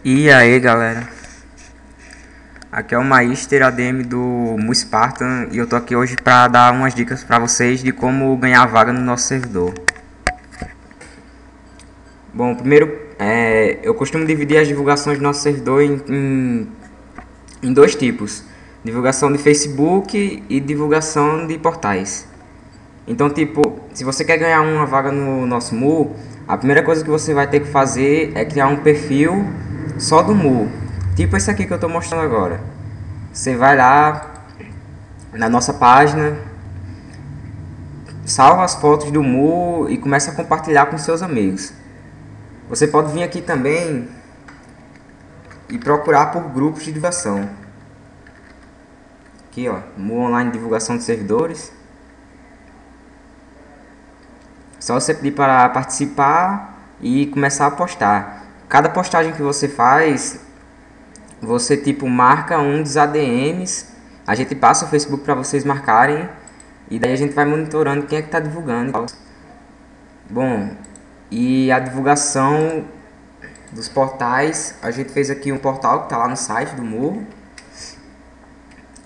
E aí galera, aqui é o Maister ADM do Mu Spartan e eu tô aqui hoje pra dar umas dicas pra vocês de como ganhar vaga no nosso servidor. Bom, primeiro eu costumo dividir as divulgações do nosso servidor em dois tipos: divulgação de Facebook e divulgação de portais. Então, tipo, se você quer ganhar uma vaga no nosso Mu, a primeira coisa que você vai ter que fazer é criar um perfil só do Mu, tipo esse aqui que eu estou mostrando agora. Você vai lá na nossa página, salva as fotos do Mu e começa a compartilhar com seus amigos. Você pode vir aqui também e procurar por grupos de divulgação. Aqui ó, Mu Online Divulgação de Servidores. Só você pedir para participar e começar a postar. Cada postagem que você faz, você tipo marca um dos ADMs. A gente passa o Facebook para vocês marcarem. E daí a gente vai monitorando quem é que está divulgando. Bom, e a divulgação dos portais, a gente fez aqui um portal que está lá no site do Mu.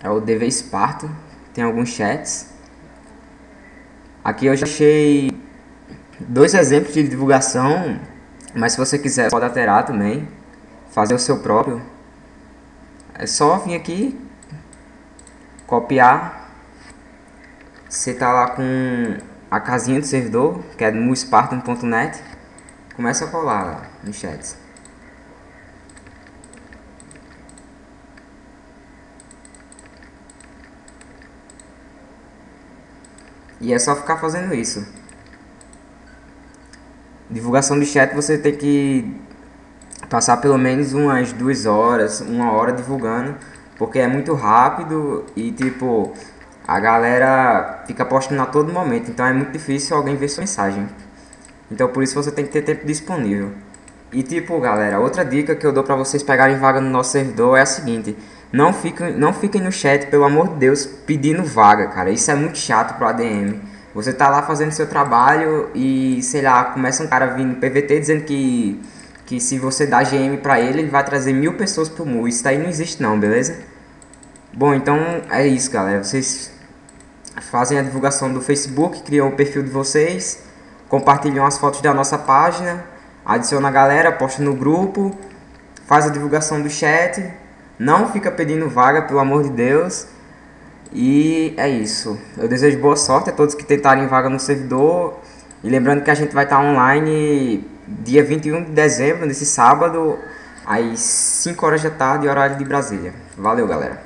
É o DV Spartan, tem alguns chats. Aqui eu já achei dois exemplos de divulgação, mas se você quiser pode alterar também, fazer o seu próprio. É só vir aqui, copiar. Você tá lá com a casinha do servidor, que é muspartan.net. Começa a colar lá nos chats. E é só ficar fazendo isso. Divulgação de chat você tem que passar pelo menos umas 2 horas, 1 hora divulgando, porque é muito rápido e tipo a galera fica postando a todo momento, então é muito difícil alguém ver sua mensagem. Então por isso você tem que ter tempo disponível. E tipo galera, outra dica que eu dou pra vocês pegarem vaga no nosso servidor é a seguinte: não fiquem no chat, pelo amor de Deus, pedindo vaga, cara. Isso é muito chato pro ADM. Você tá lá fazendo seu trabalho e, sei lá, começa um cara vindo PVT dizendo que se você dá GM pra ele, ele vai trazer 1000 pessoas pro Mu. Isso daí não existe não, beleza? Bom, então é isso, galera. Vocês fazem a divulgação do Facebook, criam o perfil de vocês, compartilham as fotos da nossa página, adiciona a galera, posta no grupo, faz a divulgação do chat, não fica pedindo vaga, pelo amor de Deus. E é isso. Eu desejo boa sorte a todos que tentarem vaga no servidor. E lembrando que a gente vai estar online dia 21 de dezembro, nesse sábado, às 5 horas da tarde, horário de Brasília. Valeu, galera.